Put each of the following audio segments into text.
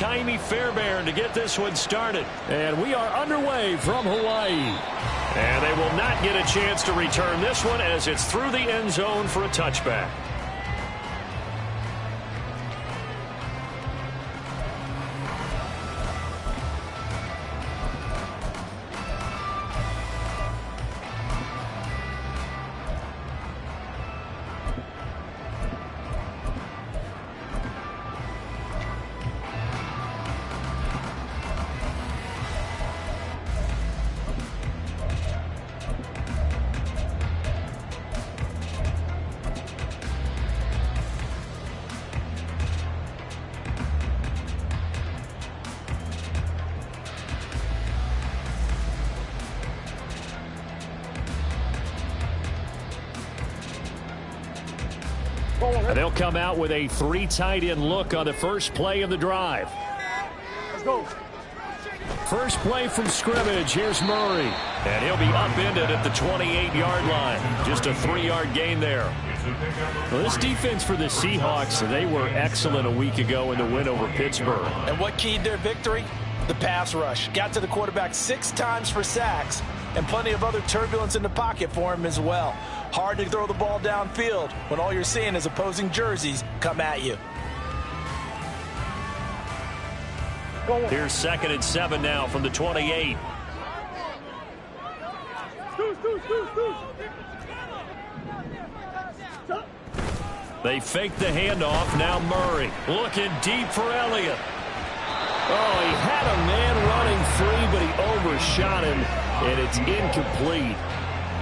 Kaimi Fairbairn to get this one started. And we are underway from Hawaii. And they will not get a chance to return this one as it's through the end zone for a touchback. They'll come out with a 3 tight end look on the first play of the drive. Let's go. First play from scrimmage. Here's Murray. And he'll be upended at the 28-yard line. Just a 3-yard gain there. Well, this defense for the Seahawks, they were excellent a week ago in the win over Pittsburgh. And what keyed their victory? The pass rush. Got to the quarterback 6 times for sacks, and plenty of other turbulence in the pocket for him as well. Hard to throw the ball downfield when all you're seeing is opposing jerseys come at you. Here's 2nd and 7 now from the 28. They fake the handoff. Now Murray looking deep for Elliott. Oh, he had a man running free, but he overshot him, and it's incomplete.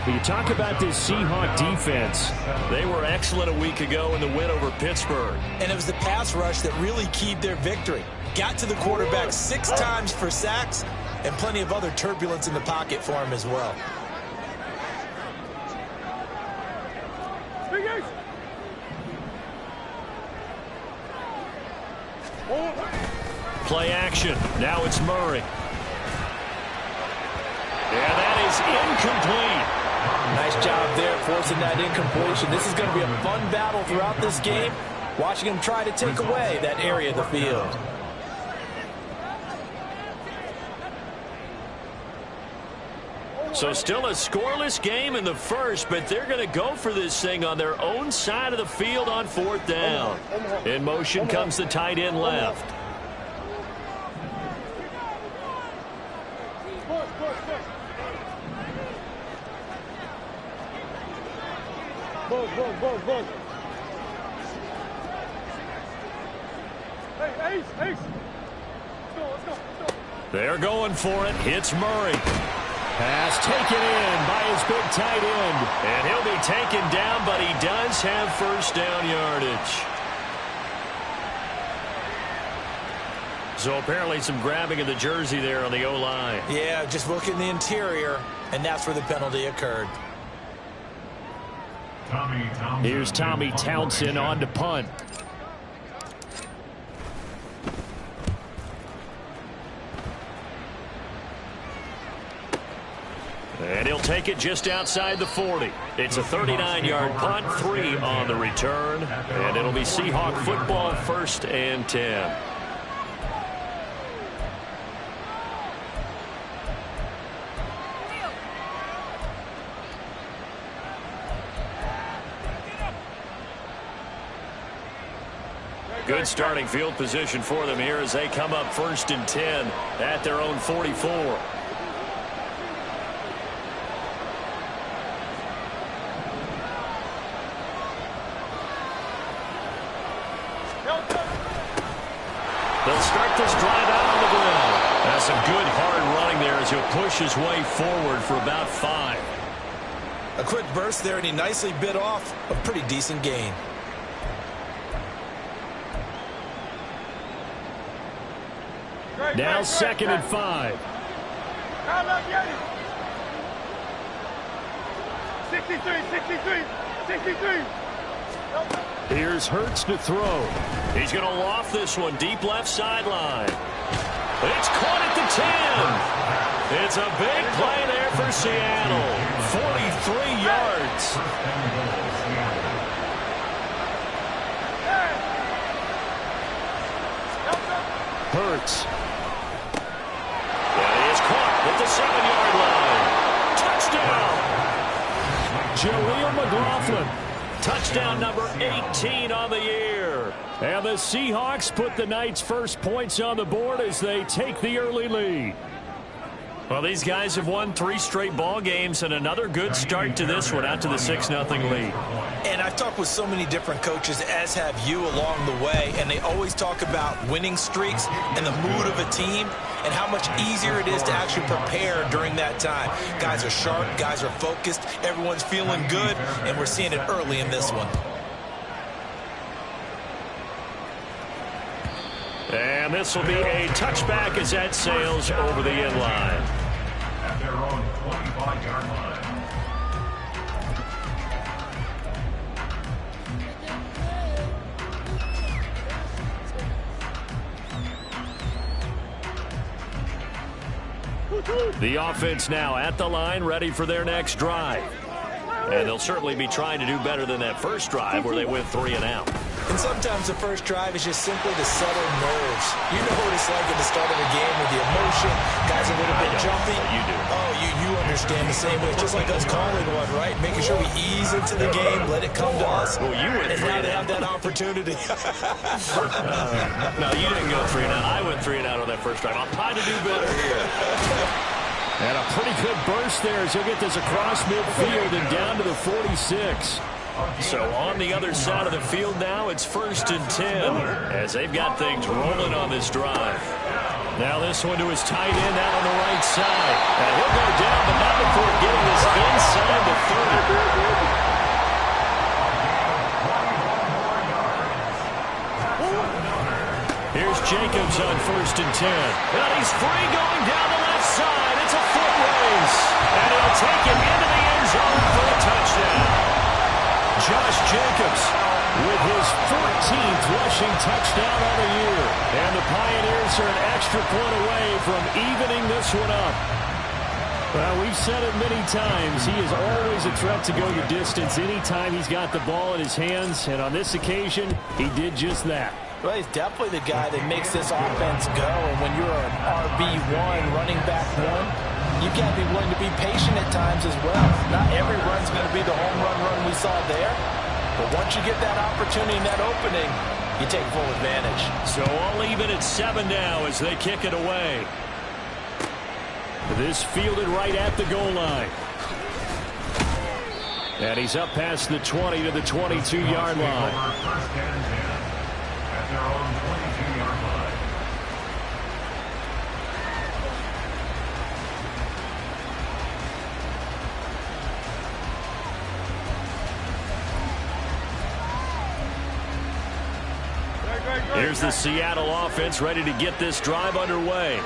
You talk about this Seahawk defense. They were excellent a week ago in the win over Pittsburgh. And it was the pass rush that really keyed their victory. Got to the quarterback 6 times for sacks, and plenty of other turbulence in the pocket for him as well. Play action. Now it's Murray. And that is incomplete. Nice job there forcing that incompletion. This is going to be a fun battle throughout this game, watching him try to take away that area of the field. So still a scoreless game in the first, but they're going to go for this thing on their own side of the field on 4th down. In motion comes the tight end left. They're going for it. Hits Murray. Pass taken in by his big tight end. And he'll be taken down, but he does have first down yardage. So apparently some grabbing of the jersey there on the O-line. Yeah, just look in the interior, and that's where the penalty occurred. Here's Tommy Townsend on to punt. And he'll take it just outside the 40. It's a 39-yard punt, 3 on the return. And it'll be Seahawk football, 1st and 10. Good starting field position for them here as they come up 1st and 10 at their own 44. They'll start this drive out on the ground. That's some good hard running there as he'll push his way forward for about 5. A quick burst there, and he nicely bit off a pretty decent gain. Now 2nd and 5. 63. Here's Hurts to throw. He's going to loft this one deep left sideline. It's caught at the 10. It's a big play there for Seattle. 43 yards. Hurts. And he is caught at the 7-yard line. Touchdown. Jaleel McLaughlin. Touchdown number 18 on the year. And the Seahawks put the night's first points on the board as they take the early lead. Well, these guys have won 3 straight ball games and another good start to this one out to the 6-0 lead. And I've talked with so many different coaches, as have you along the way, and they always talk about winning streaks and the mood of a team and how much easier it is to actually prepare during that time. Guys are sharp, guys are focused, everyone's feeling good, and we're seeing it early in this one. And this will be a touchback as that sails over the end line. At their own 25-yard line. The offense now at the line, ready for their next drive. And they'll certainly be trying to do better than that first drive where they went 3 and out. And sometimes the first drive is just simply to settle nerves. You know what it's like at the start of a game with the emotion. Guys a little bit jumpy. You do. Oh, you understand the same way. It's just like us calling one, right? Making sure we ease into the game, let it come to us. Well, you went and 3 now and they out. have that opportunity. No, you didn't go 3 and out. I went 3 and out on that first drive. I'm trying to do better here. And a pretty good burst there as he'll get this across midfield and down to the 46. So on the other side of the field now, it's 1st and 10 as they've got things rolling on this drive. Now this one to his tight end out on the right side. And he'll go down, but not before getting this inside the 30. Here's Jacobs on 1st and 10. And he's free going down the left side. It's a foot race. And he'll take it into the end zone for a touchdown. Josh Jacobs with his 14th rushing touchdown of the year. And the Pioneers are an extra point away from evening this one up. Well, we've said it many times. He is always a threat to go the distance anytime he's got the ball in his hands. And on this occasion, he did just that. Well, he's definitely the guy that makes this offense go. And when you're an RB1, running back 1, you've got to be willing to be patient at times as well. Not every run's going to be the home run we saw there. But once you get that opportunity and that opening, you take full advantage. So I'll leave it at 7 now as they kick it away. This fielded right at the goal line. And he's up past the 20 to the 22-yard line. First and 10 at their own 22-yard line. Here's the Seattle offense ready to get this drive underway.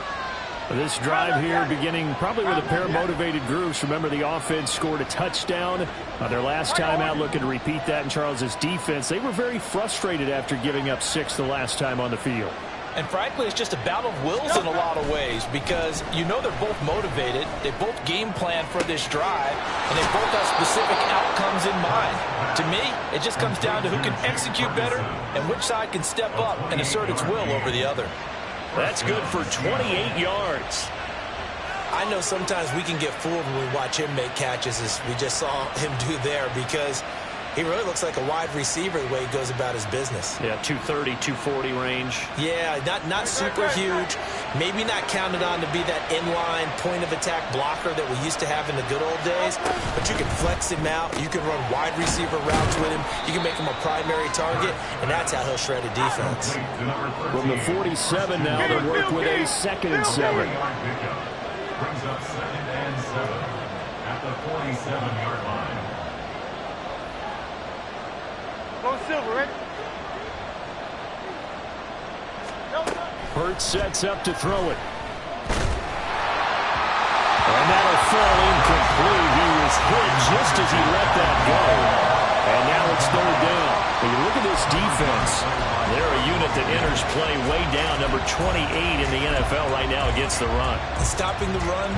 This drive here beginning probably with a pair of motivated groups. Remember, the offense scored a touchdown their last time out, looking to repeat that in Charles's defense. They were very frustrated after giving up 6 the last time on the field. And frankly, it's just a battle of wills in a lot of ways because you know they're both motivated. They both game plan for this drive, and they both have specific outcomes in mind. To me, it just comes down to who can execute better and which side can step up and assert its will over the other. That's good for 28 yards. I know sometimes we can get fooled when we watch him make catches as we just saw him do there because he really looks like a wide receiver the way he goes about his business. Yeah, 230, 240 range. Yeah, not super huge. Maybe not counted on to be that inline point-of-attack blocker that we used to have in the good old days. But you can flex him out. You can run wide receiver routes with him. You can make him a primary target, and that's how he'll shred a defense. From the 47 now, they work with a 2nd and 7. Brings up 2nd and 7 at the 47-yard line. Go Silver, right? Hurts sets up to throw it. And that'll fall incomplete. He was hit just as he let that go. And now it's 3rd down. When you look at this Seahawks defense. They're a unit that enters play way down, number 28 in the NFL right now against the run. Stopping the run,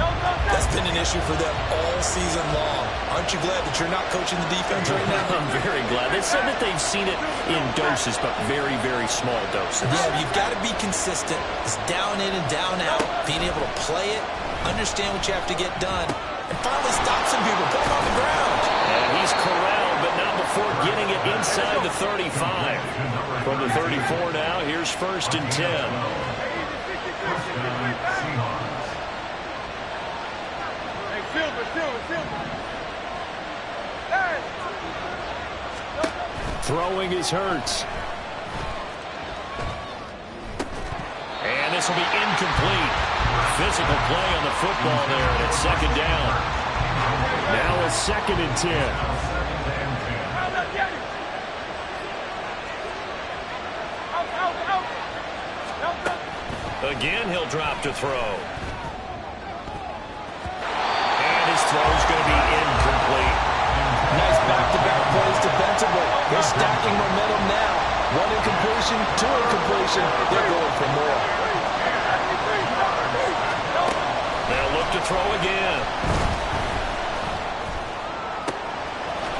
that's been an issue for them all season long. Aren't you glad that you're not coaching the defense right now? I'm very glad. They said that they've seen it in doses, but very, very small doses. Yeah, you've got to be consistent. It's down in and down out, being able to play it, understand what you have to get done, and finally stop some people, put them on the ground. And he's corralled, but not before getting it inside the 35. From the 34 now, here's 1st and 10. Throwing is Hurts. And this will be incomplete. Physical play on the football there, and it's 2nd down. Now a 2nd and 10. Again, he'll drop to throw. And his throw's going to be incomplete. Nice back-to-back plays defensively. They're stacking momentum now. 1 incompletion, 2 incompletion. They're going for more. They'll look to throw again.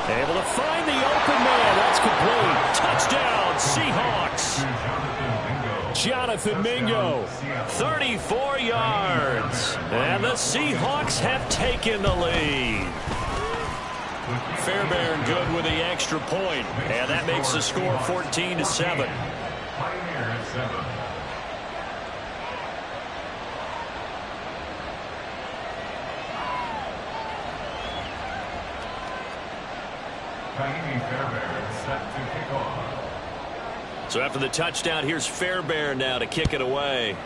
Able to find the open man. That's complete. Touchdown, Seahawks. Jonathan Mingo, 34 yards. And the Seahawks have taken the lead. Fairbairn good with the extra point. And that makes the score 14-7. So after the touchdown, here's Fairbairn now to kick it away.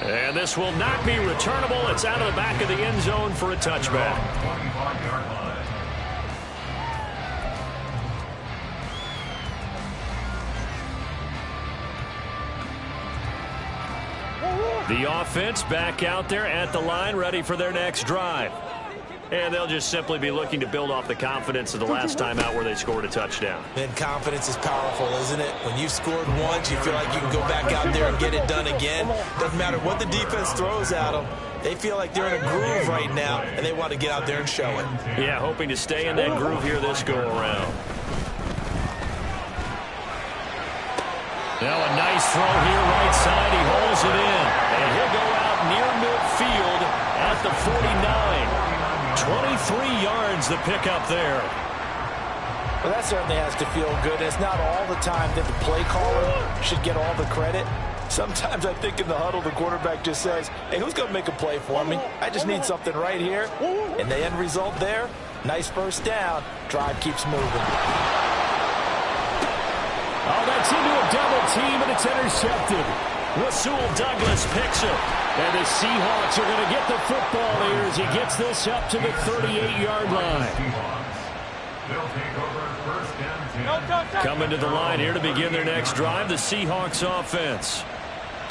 And this will not be returnable. It's out of the back of the end zone for a touchback. The offense back out there at the line, ready for their next drive. And they'll just simply be looking to build off the confidence of the last time out where they scored a touchdown. And confidence is powerful, isn't it? When you've scored once, you feel like you can go back out there and get it done again. Doesn't matter what the defense throws at them. They feel like they're in a groove right now, and they want to get out there and show it. Yeah, hoping to stay in that groove here this go-around. Now a nice throw here right side. He holds it in. And he'll go out near midfield at the 49. 23 yards the pickup there. Well, that certainly has to feel good. It's not all the time that the play caller should get all the credit. Sometimes I think in the huddle, the quarterback just says, hey, who's going to make a play for me? I just need something right here. And the end result there, nice 1st down. Drive keeps moving. Oh, that's into a double team, and it's intercepted. Rasul Douglas picks it. And the Seahawks are going to get the football here as he gets this up to the 38-yard line. Coming to the line here to begin their next drive, the Seahawks offense.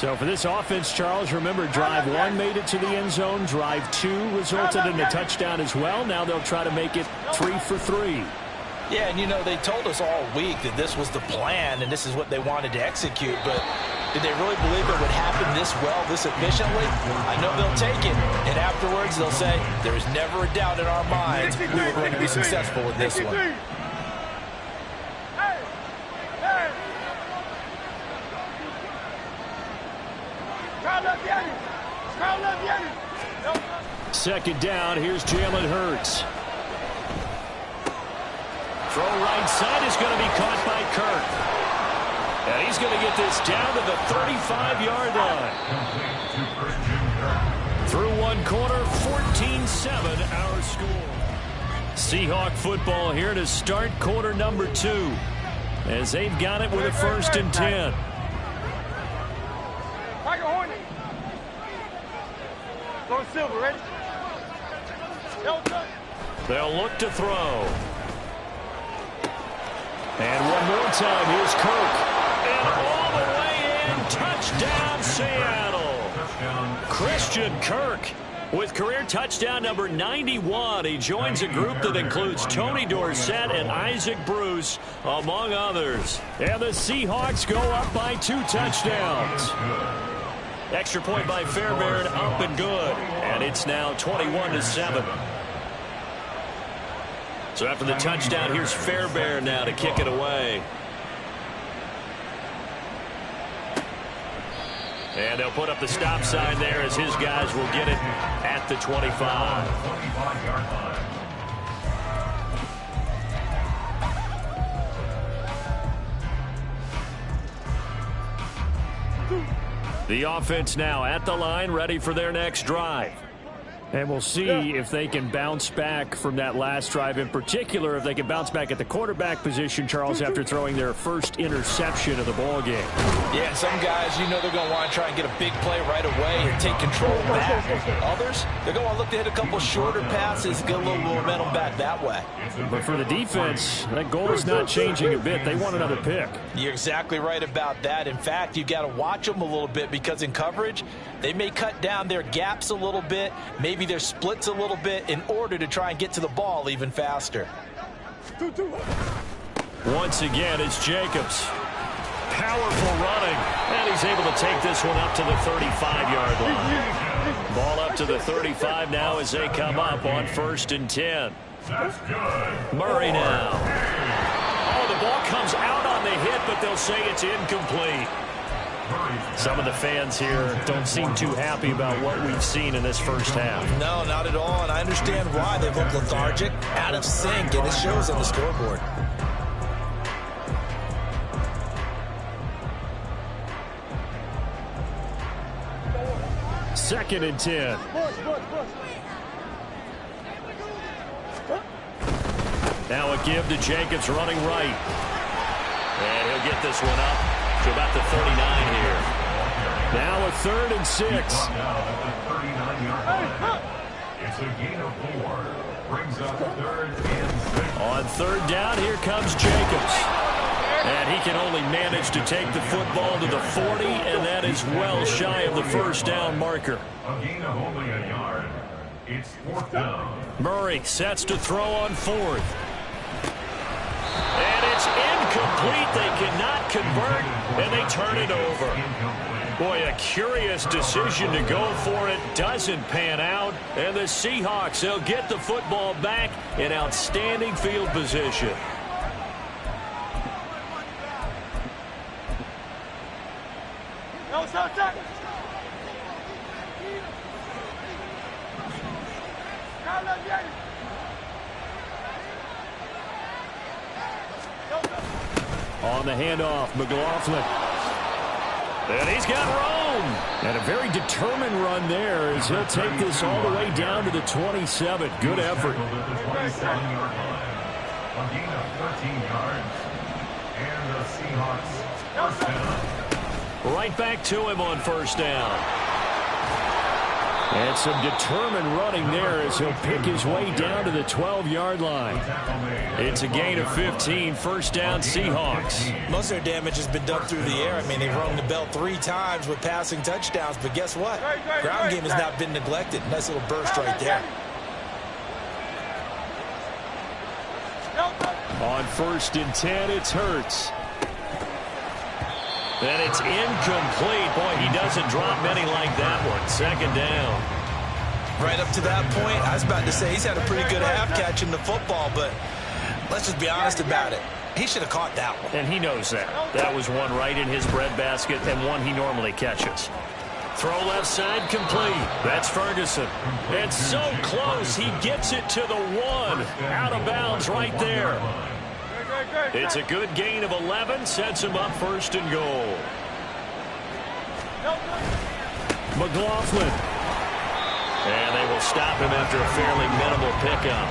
So for this offense, Charles, remember drive 1 made it to the end zone. Drive 2 resulted in a touchdown as well. Now they'll try to make it 3 for 3. Yeah, and you know, they told us all week that this was the plan and this is what they wanted to execute, but did they really believe it would happen this well, this efficiently? I know they'll take it, and afterwards they'll say, there is never a doubt in our minds we were going to be successful with this one. Second down, here's Jalen Hurts. Throw right side is going to be caught by Kirk. And he's going to get this down to the 35-yard line. Through 1 quarter, 14-7 our score. Seahawk football here to start quarter number 2. As they've got it with a 1st and 10. Go Silver, ready? They'll look to throw. And one more time, here's Kirk. And all the way in, touchdown Seattle. Christian Kirk With career touchdown number 91, he joins a group that includes Tony Dorsett and Isaac Bruce, among others. And the Seahawks go up by 2 touchdowns. Extra point by Fairbairn, up and good. And it's now 21-7. So after the touchdown, here's Fairbairn now to kick it away. And they'll put up the stop sign there as his guys will get it at the 25. 25-yard line. The offense now at the line, ready for their next drive. And we'll see if they can bounce back from that last drive. In particular, if they can bounce back at the quarterback position, Charles, after throwing their first interception of the ball game. Yeah, some guys, you know they're going to want to try and get a big play right away and take control back. Others, they're going to look to hit a couple shorter passes, get a little momentum back that way. But for the defense, that goal is not changing a bit. They want another pick. You're exactly right about that. In fact, you've got to watch them a little bit because in coverage, they may cut down their gaps a little bit, maybe their splits a little bit in order to try and get to the ball even faster. Once again, it's Jacobs. Powerful running, and he's able to take this one up to the 35-yard line. Ball up to the 35 now as they come up on 1st and 10. That's good. Murray now. Oh, the ball comes out on the hit, but they'll say it's incomplete. Some of the fans here don't seem too happy about what we've seen in this first half. No, not at all, and I understand why. They look lethargic, out of sync, and it shows on the scoreboard. Second and 10. Now a give to Jacobs running right. And he'll get this one up to about the 39 here. Now a 3rd and 6. It's a gain of 4. Brings up 3rd and 6. On 3rd down, here comes Jacobs. And he can only manage to take the football to the 40, and that is well shy of the first down marker. A gain of only a yard. It's 4th down. Murray sets to throw on 4th. And it's incomplete. They cannot convert, and they turn it over. Boy, a curious decision to go for it. Doesn't pan out. And the Seahawks, they'll get the football back in outstanding field position. On the handoff, McLaughlin. And he's got Rome. And a very determined run there as he'll take this all the way down to the 27. Good effort. A gain of 13 yards. And the Seahawks first down. Right back to him on 1st down. And some determined running there as he'll pick his way down to the 12-yard line. It's a gain of 15, 1st down Seahawks. Most of their damage has been done through the air. I mean, they've rung the bell 3 times with passing touchdowns, but guess what? Ground game has not been neglected. Nice little burst right there. On 1st and 10, it's Hurts. And it's incomplete. Boy, he doesn't drop many like that one. 2nd down. Right up to that point, I was about to say he's had a pretty good half catching the football, but let's just be honest about it. He should have caught that one. And he knows that. That was one right in his breadbasket and one he normally catches. Throw left side complete. That's Ferguson. And so close, he gets it to the 1. Out of bounds right there. It's a good gain of 11. Sets him up 1st and goal. McLaughlin. And they will stop him after a fairly minimal pickup.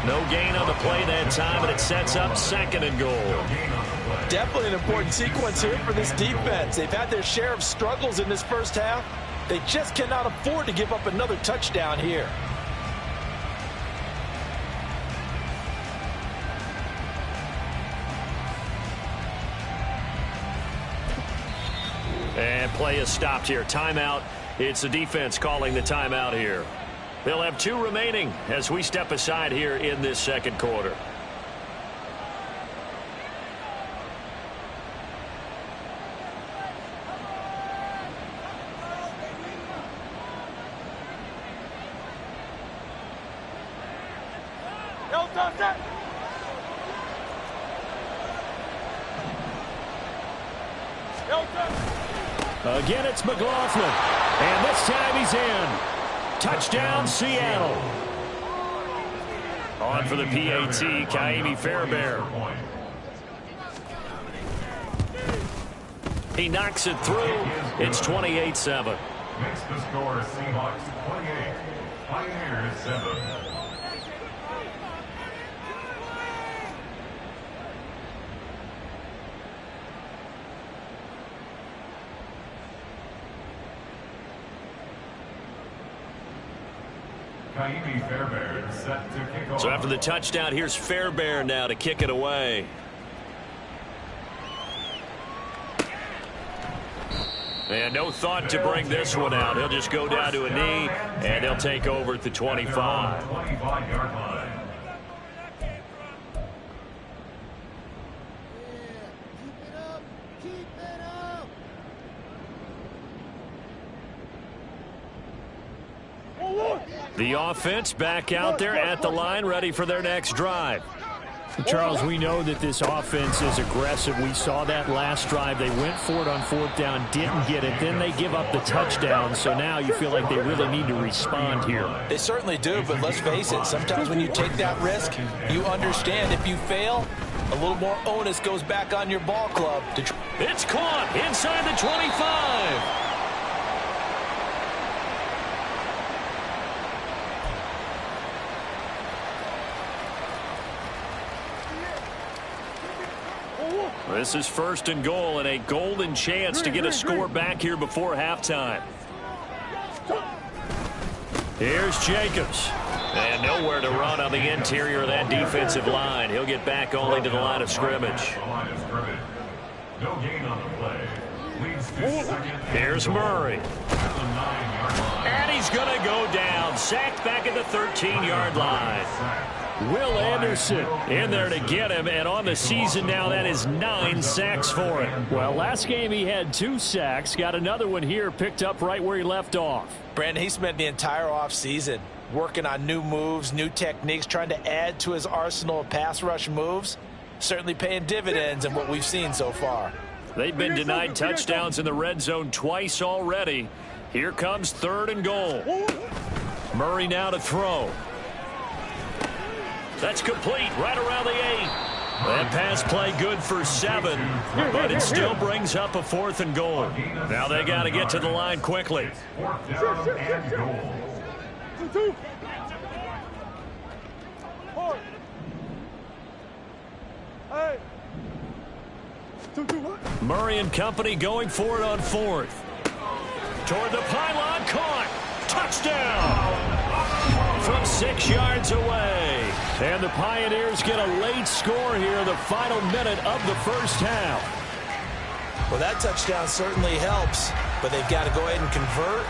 No gain on the play that time, and it sets up 2nd and goal. Definitely an important sequence here for this defense. They've had their share of struggles in this first half. They just cannot afford to give up another touchdown here. And play is stopped here. Timeout. It's the defense calling the timeout here. They'll have 2 remaining as we step aside here in this second quarter. Again, it's McLaughlin. And this time he's in. Touchdown, Seattle. On for the PAT, Kaimi Fairbairn. He knocks it through. It's 28-7. Makes the score Seahawks 28, Pioneers 7. Kaimi Fairbairn set to kick off. So after the touchdown, here's Fairbairn now to kick it away. And no thought to bring this one out. He'll just go down to a knee, and they'll take over at the 25. 25-yard line. The offense back out there at the line, ready for their next drive. Charles, we know that this offense is aggressive. We saw that last drive. They went for it on 4th down, didn't get it. Then they give up the touchdown. So now you feel like they really need to respond here. They certainly do, but let's face it. Sometimes when you take that risk, you understand if you fail, a little more onus goes back on your ball club. It's caught inside the 25. This is 1st and goal and a golden chance to get a score back here before halftime. Here's Jacobs. And nowhere to run on the interior of that defensive line. He'll get back only to the line of scrimmage. No gain on the play. Leads to second. Here's Murray. And he's going to go down. Sacked back at the 13-yard line. Will Anderson in there to get him, and on the season now, that is 9 sacks for him. Well, last game he had 2 sacks. Got another one here, picked up right where he left off. Brandon, he spent the entire offseason working on new moves, new techniques, trying to add to his arsenal of pass rush moves. Certainly paying dividends in what we've seen so far. They've been denied touchdowns in the red zone twice already. Here comes 3rd and goal. Murray now to throw. That's complete right around the 8. That pass play good for 7, but it still brings up a 4th and goal. Now they got to get to the line quickly. 4th down and goal. 2-2. Murray and company going for it on 4th. Toward the pylon, caught. Touchdown! From 6 yards away. And the Pioneers get a late score here in the final minute of the first half. Well, that touchdown certainly helps, but they've got to go ahead and convert,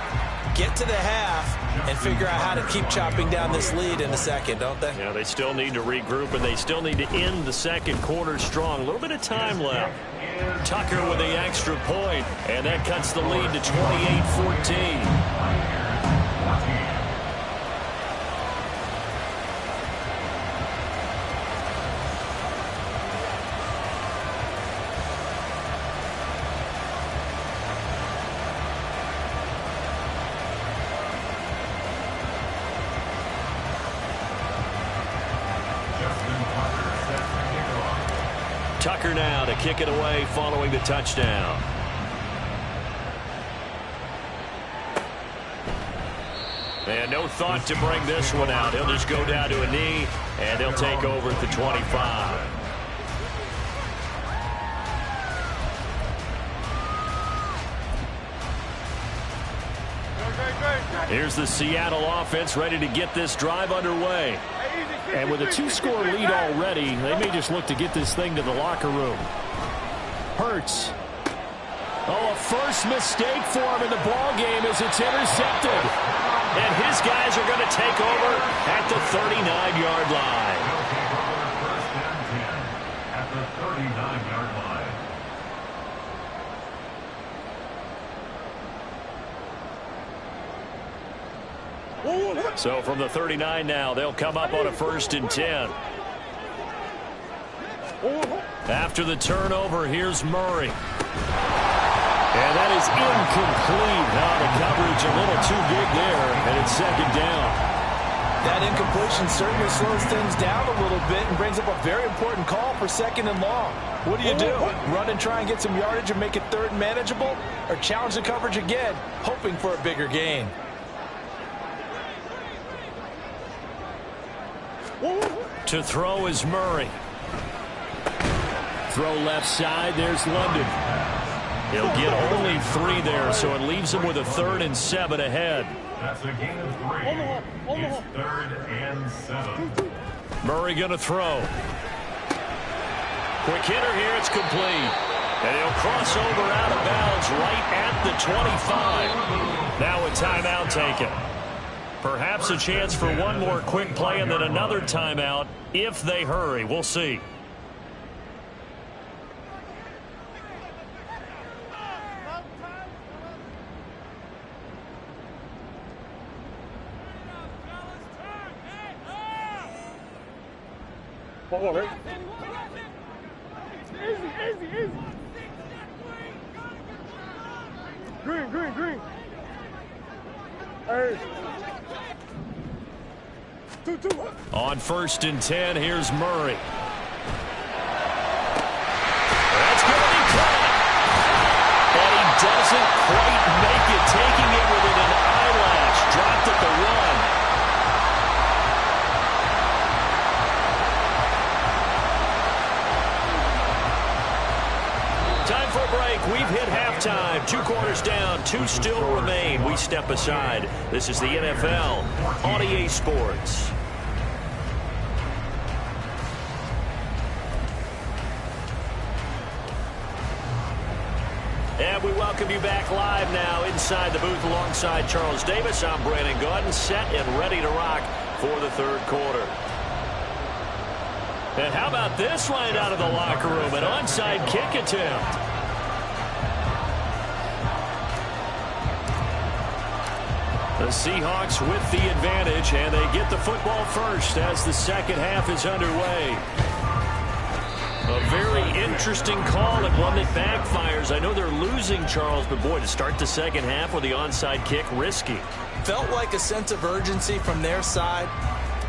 get to the half, and figure out how to keep chopping down this lead in the second, don't they? Yeah, they still need to regroup, and they still need to end the second quarter strong. A little bit of time left. Tucker with the extra point, and that cuts the lead to 28-14. Tucker now to kick it away following the touchdown. And no thought to bring this one out. He'll just go down to a knee, and they'll take over at the 25. Here's the Seattle offense ready to get this drive underway. And with a 2-score lead already, they may just look to get this thing to the locker room. Hurts. Oh, a first mistake for him in the ball game as it's intercepted. And his guys are going to take over at the 39-yard line. They'll take over first and 10 at the 39-yard line. So from the 39 now, they'll come up on a first and 10. After the turnover, here's Murray. And that is incomplete. Now the coverage a little too big there, and it's second down. That incompletion certainly slows things down a little bit and brings up a very important call for second and long. What do? Run and try and get some yardage and make it third and manageable? Or challenge the coverage again, hoping for a bigger gain? To throw is Murray. Throw left side, there's London. He'll get only 3 there, so it leaves him with a 3rd and 7 ahead. That's a gain of 3. It's 3rd and 7. Murray going to throw. Quick hitter here, it's complete. And he'll cross over out of bounds right at the 25. Now a timeout taken. Perhaps a chance for one more quick play and then another timeout if they hurry. We'll see. Hold on, right? Easy. Green. Hey. 2. On first and 10, here's Murray. That's going to be caught. And he doesn't quite make it, taking it within an eyelash. Dropped at the 1. Time for a break. We've hit halftime. 2 quarters down. 2 still remain. We step aside. This is the NFL on EA Sports. And we welcome you back live now inside the booth alongside Charles Davis. I'm Brandon Gaudin, set and ready to rock for the 3rd quarter. And how about this line out of the locker room? An onside kick attempt. The Seahawks with the advantage, and they get the football first as the second half is underway. A very interesting call and one that backfires. I know they're losing, Charles, but boy, to start the second half with the onside kick, risky. Felt like a sense of urgency from their side,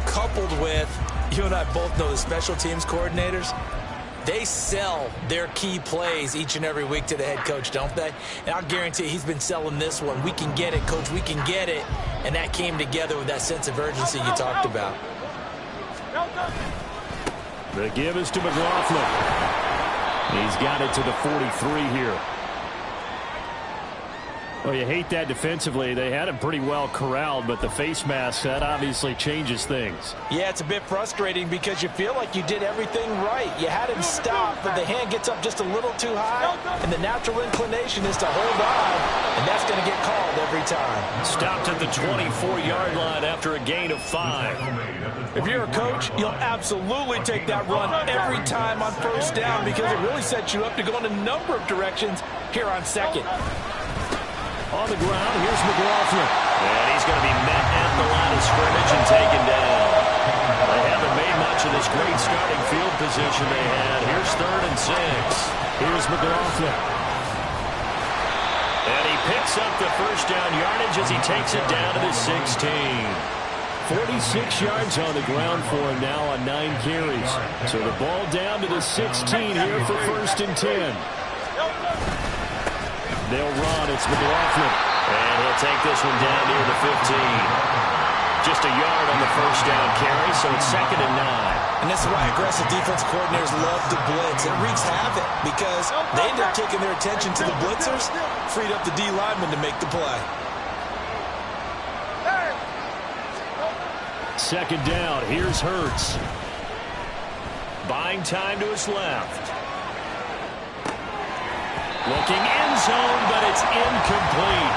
coupled with, you and I both know the special teams coordinators, they sell their key plays each and every week to the head coach, don't they? And I'll guarantee he's been selling this one. We can get it, coach, we can get it. And that came together with that sense of urgency you talked about. The give is to McLaughlin. He's got it to the 43 here. Well, you hate that defensively. They had him pretty well corralled, but the face mask, that obviously changes things. Yeah, it's a bit frustrating because you feel like you did everything right. You had him stop, but the hand gets up just a little too high, and the natural inclination is to hold on, and that's going to get called every time. Stopped at the 24-yard line after a gain of 5. If you're a coach, you'll absolutely take that run every time on first down because it really sets you up to go in a number of directions here on second. On the ground, here's McLaughlin. And he's going to be met at the line of scrimmage and taken down. They haven't made much of this great starting field position they had. Here's 3rd and 6. Here's McLaughlin. And he picks up the first down yardage as he takes it down to the 16. 46 yards on the ground for him now on 9 carries. So the ball down to the 16 here for first and 10. They'll run. It's McLaughlin. And he'll take this one down near the 15. Just a yard on the first down carry, so it's 2nd and 9. And this is why aggressive defense coordinators love to blitz. It wreaks havoc because they end up taking their attention to the blitzers, freed up the D lineman to make the play. 2nd down. Here's Hurts. Buying time to his left. Looking end zone, but it's incomplete.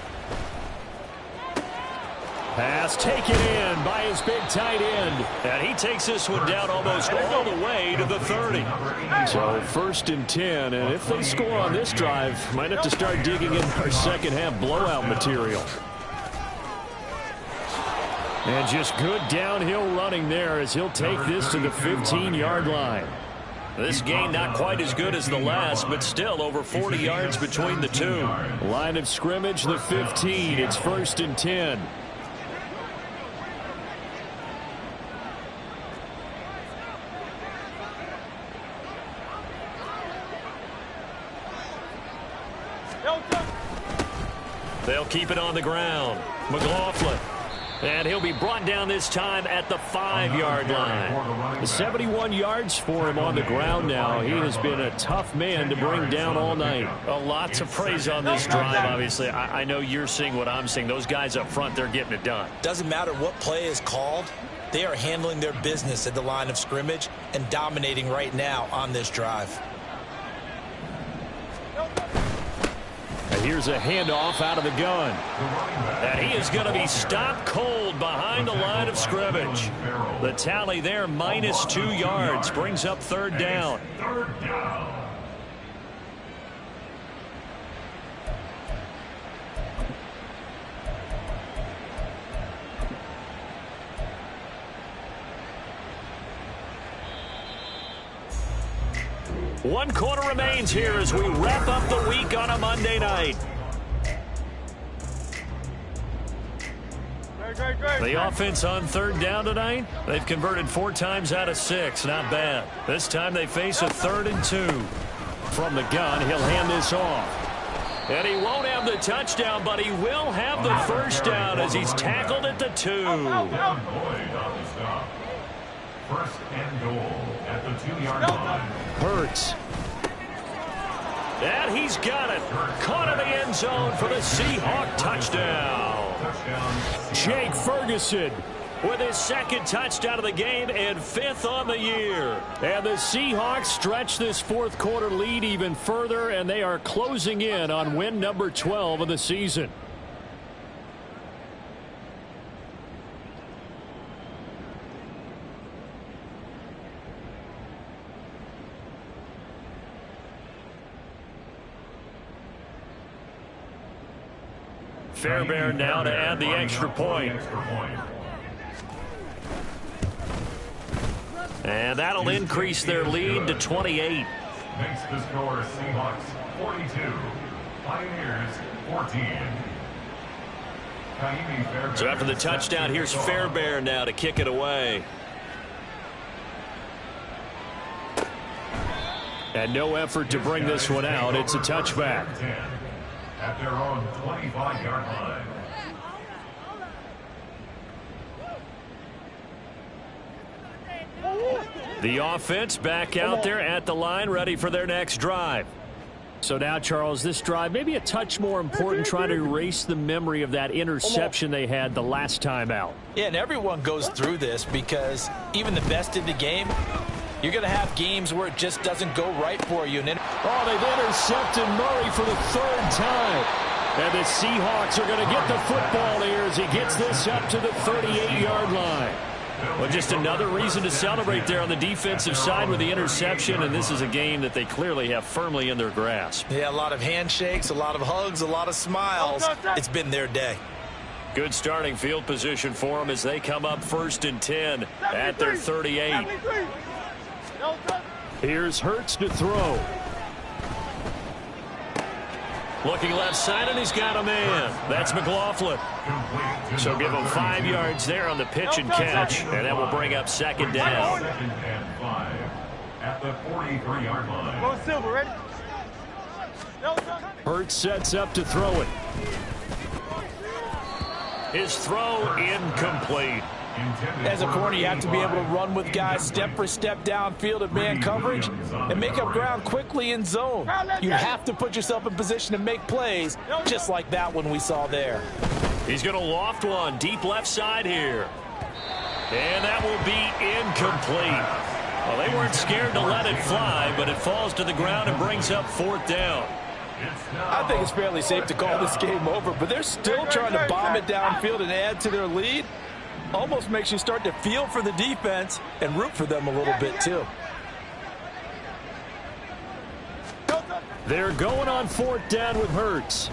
Pass taken in by his big tight end. And he takes this one down almost all the way to the 30. So 1st and 10, and if they score on this drive, might have to start digging in our second half blowout material. And just good downhill running there as he'll take this to the 15-yard line. This game not quite as good as the last, but still over 40 yards between the two. Line of scrimmage, the 15. It's 1st and 10. They'll keep it on the ground. McLaughlin. And he'll be brought down this time at the 5-yard line. 71 yards for him on the ground now. He has been a tough man to bring down all night. Lots of praise on this drive, obviously. I know you're seeing what I'm seeing. Those guys up front, they're getting it done. Doesn't matter what play is called. They are handling their business at the line of scrimmage and dominating right now on this drive. And here's a handoff out of the gun. And he is going to be stopped cold behind the line of scrimmage. The tally there, -2 yards, brings up 3rd down. One quarter remains here as we wrap up the week on a Monday night. The offense on 3rd down tonight, they've converted 4 times out of 6. Not bad. This time they face a 3rd and 2. From the gun, he'll hand this off. And he won't have the touchdown, but he will have the 1st down as he's tackled at the 2. 1st and goal at the 2-yard line. Hurts. And he's got it. Caught in the end zone for the Seahawk touchdown. Jake Ferguson with his 2nd touchdown of the game and 5th on the year. And the Seahawks stretch this 4th quarter lead even further, and they are closing in on win number 12 of the season. Fairbairn now to add the extra point. And that'll increase their lead to 28. Makes the score Seahawks 42, Pioneers 14. So after the touchdown, here's Fairbairn now to kick it away. And no effort to bring this one out. It's a touchback. At their own 25-yard line. The offense back out there at the line, ready for their next drive. So now, Charles, this drive maybe a touch more important, trying to erase the memory of that interception they had the last time out. Yeah, and everyone goes through this because even the best in the game, you're going to have games where it just doesn't go right for you. Oh, they've intercepted Murray for the 3rd time. And the Seahawks are going to get the football here as he gets this up to the 38-yard line. Well, just another reason to celebrate there on the defensive side with the interception, and this is a game that they clearly have firmly in their grasp. Yeah, a lot of handshakes, a lot of hugs, a lot of smiles. It's been their day. Good starting field position for them as they come up 1st and 10 at their 38. Here's Hurts to throw. Looking left side, and he's got a man. That's McLaughlin. So give him 5 yards there on the pitch and catch, and that will bring up 2nd down. 2nd and 5 at the 43-yard line. Go Silver, ready? Hurts sets up to throw it. His throw incomplete. As a corner, you have to be able to run with guys step for step downfield at man coverage and make up ground quickly in zone. You have to put yourself in position to make plays, just like that one we saw there. He's going to loft one deep left side here. And that will be incomplete. Well, they weren't scared to let it fly, but it falls to the ground and brings up 4th down. I think it's fairly safe to call this game over, but they're still trying to bomb it downfield and add to their lead. Almost makes you start to feel for the defense and root for them a little bit too. They're going on 4th down with Hurts.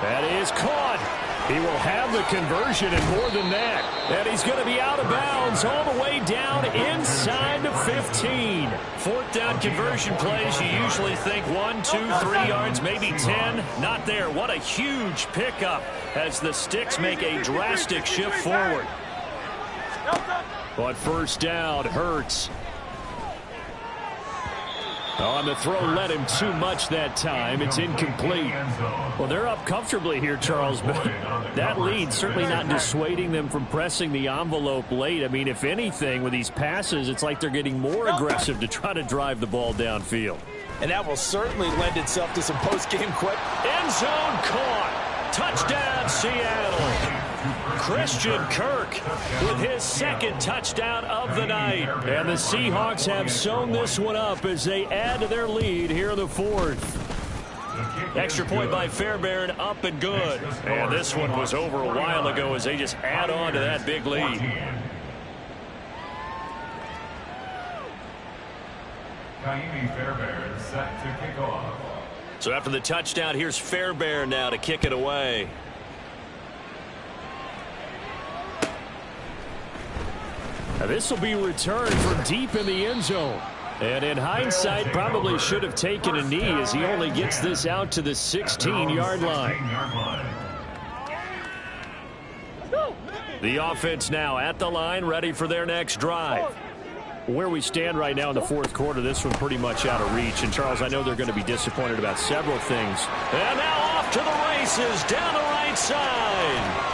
That is caught. He will have the conversion and more than that. And he's going to be out of bounds all the way down inside the 15. 4th down conversion plays, you usually think 1, 2, 3 yards, maybe 10. Not there. What a huge pickup as the Sticks make a drastic shift forward. But 1st down, Hurts. On the throw, led him too much that time. It's incomplete. Well, they're up comfortably here, Charles, but that lead certainly not dissuading them from pressing the envelope late. I mean, if anything, with these passes, it's like they're getting more aggressive to try to drive the ball downfield. And that will certainly lend itself to some post-game quick. End zone caught. Touchdown, Seattle. Christian Kirk with his 2nd touchdown of the night. And the Seahawks have sewn this one up as they add to their lead here in the 4th. Extra point by Fairbairn, up and good. And this one was over a while ago as they just add on to that big lead. Fairbairn set to kick off. So after the touchdown, here's Fairbairn now to kick it away. Now this will be returned from deep in the end zone. And in hindsight, probably should have taken a knee as he only gets this out to the 16-yard line. The offense now at the line, ready for their next drive. Where we stand right now in the 4th quarter, this one pretty much out of reach. And, Charles, I know they're going to be disappointed about several things. And now off to the races down the right side.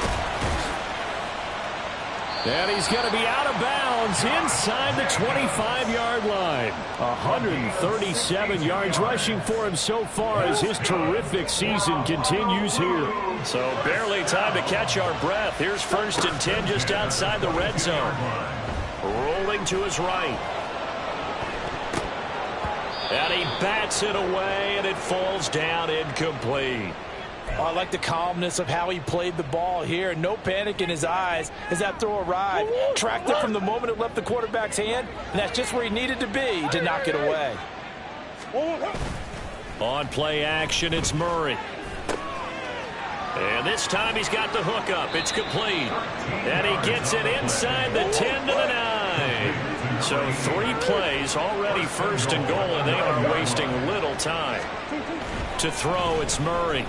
And he's going to be out of bounds inside the 25-yard line. 137 yards rushing for him so far as his terrific season continues here. So barely time to catch our breath. Here's 1st and 10 just outside the red zone. Rolling to his right. And he bats it away, and it falls down incomplete. Oh, I like the calmness of how he played the ball here. No panic in his eyes as that throw arrived. Tracked it from the moment it left the quarterback's hand, and that's just where he needed to be to knock it away. On play action, it's Murray. And this time he's got the hook up. It's complete. And he gets it inside the 10 to the 9. So 3 plays, already 1st and goal, and they are wasting little time. To throw, it's Murray.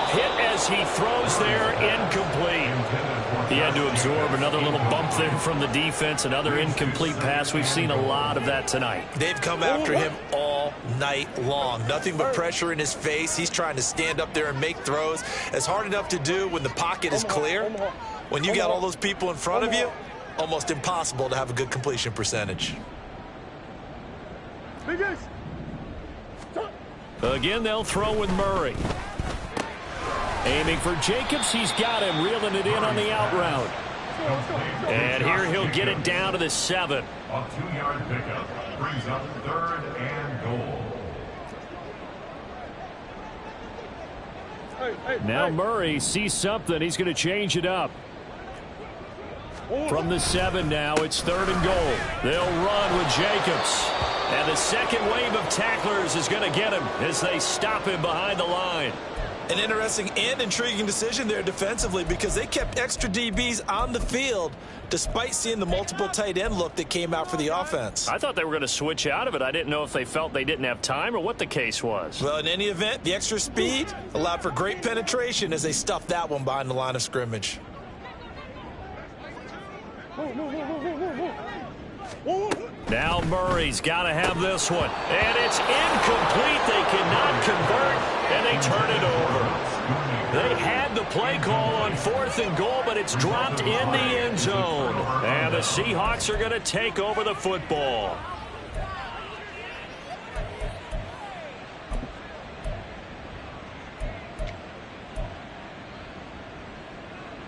Hit as he throws there, incomplete. He had to absorb another little bump there from the defense, another incomplete pass. We've seen a lot of that tonight. They've come after him all night long. Nothing but pressure in his face. He's trying to stand up there and make throws. It's hard enough to do when the pocket is clear. When you got all those people in front of you, almost impossible to have a good completion percentage. Again, they'll throw with Murray. Aiming for Jacobs. He's got him, reeling it in on the out route. And here he'll get it down to the 7. A 2-yard pickup brings up 3rd and goal. Now Murray sees something. He's going to change it up. From the 7 now, it's 3rd and goal. They'll run with Jacobs. And the second wave of tacklers is going to get him as they stop him behind the line. An interesting and intriguing decision there defensively because they kept extra DBs on the field despite seeing the multiple tight end look that came out for the offense. I thought they were going to switch out of it. I didn't know if they felt they didn't have time or what the case was. Well, in any event, the extra speed allowed for great penetration as they stuffed that one behind the line of scrimmage. Now Murray's got to have this one. And it's incomplete. They cannot convert, and they turn it over. They had the play call on 4th and goal, but it's dropped in the end zone. And the Seahawks are going to take over the football.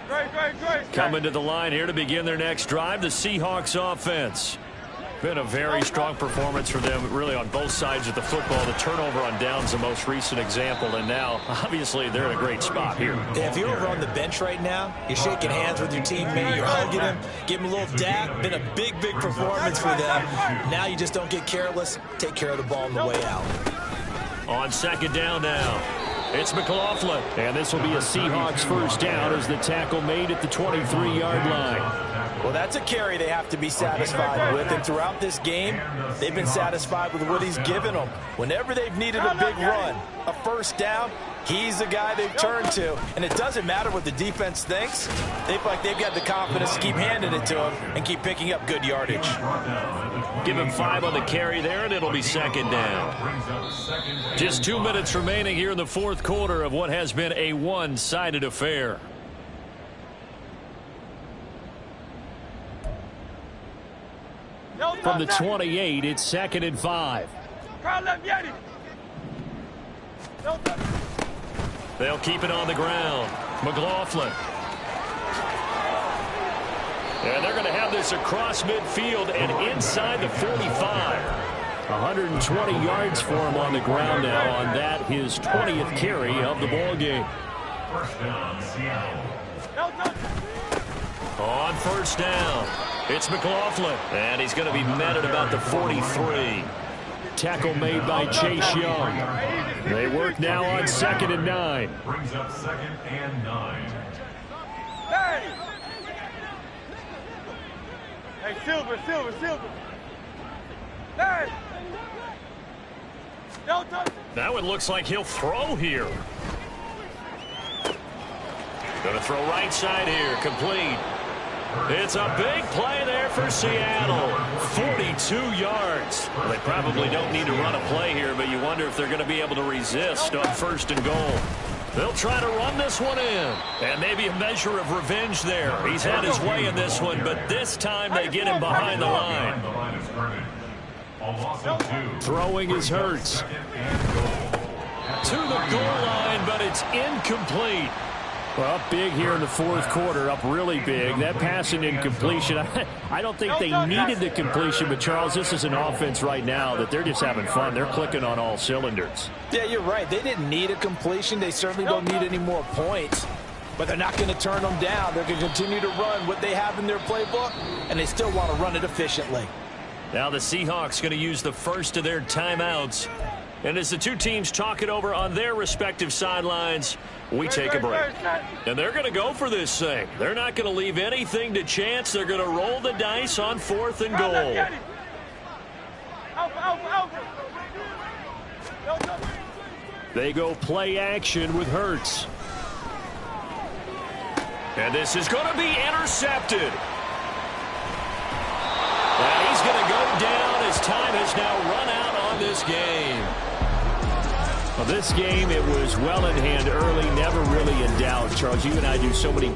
Great. Coming to the line here to begin their next drive, the Seahawks offense. Been a very strong performance for them, really, on both sides of the football. The turnover on downs, the most recent example, and now, obviously, they're in a great spot here. Yeah, if you're over on the bench right now, you're shaking hands with your teammate, you're hugging him, give him a little dap. Been a big, big performance for them. Now you just don't get careless. Take care of the ball on the way out. On second down now, it's McLaughlin. And this will be a Seahawks first down as the tackle made at the 23-yard line. Well, that's a carry they have to be satisfied with, and throughout this game, they've been satisfied with what he's given them. Whenever they've needed a big run, a first down, he's the guy they've turned to. And it doesn't matter what the defense thinks. They feel like they've got the confidence to keep handing it to him and keep picking up good yardage. Give him 5 on the carry there, and it'll be second down. Just 2 minutes remaining here in the fourth quarter of what has been a one-sided affair. From the 28, it's second and 5. They'll keep it on the ground. McLaughlin. And they're going to have this across midfield and inside the 45. 120 yards for him on the ground now on that, his 20th carry of the ball game. First down, Seattle. On first down, it's McLaughlin, and he's going to be met at about the 43. Tackle made by Chase Young. They work now on second and 9. Brings up second and 9. Hey, Silver. Hey! Now it looks like he'll throw here. Going to throw right side here, complete. It's a big play there for Seattle. 42 yards. Well, they probably don't need to run a play here, but you wonder if they're going to be able to resist on first and goal. They'll try to run this one in. And maybe a measure of revenge there. He's had his way in this one, but this time they get him behind the line. Throwing is Hurts. To the goal line, but it's incomplete. Well, up big here in the fourth quarter, up really big. That pass and incompletion, I don't think they needed the completion, but, Charles, this is an offense right now that they're just having fun. They're clicking on all cylinders. Yeah, you're right. They didn't need a completion. They certainly don't need any more points, but they're not going to turn them down. They're going to continue to run what they have in their playbook, and they still want to run it efficiently. Now the Seahawks going to use the first of their timeouts. And as the two teams talk it over on their respective sidelines, we take a break. And they're going to go for this thing. They're not going to leave anything to chance. They're going to roll the dice on fourth and goal. They go play action with Hurts. And this is going to be intercepted. And he's going to go down as time has now run out on this game. Well, this game, it was well in hand early, never really in doubt. Charles, you and I do so many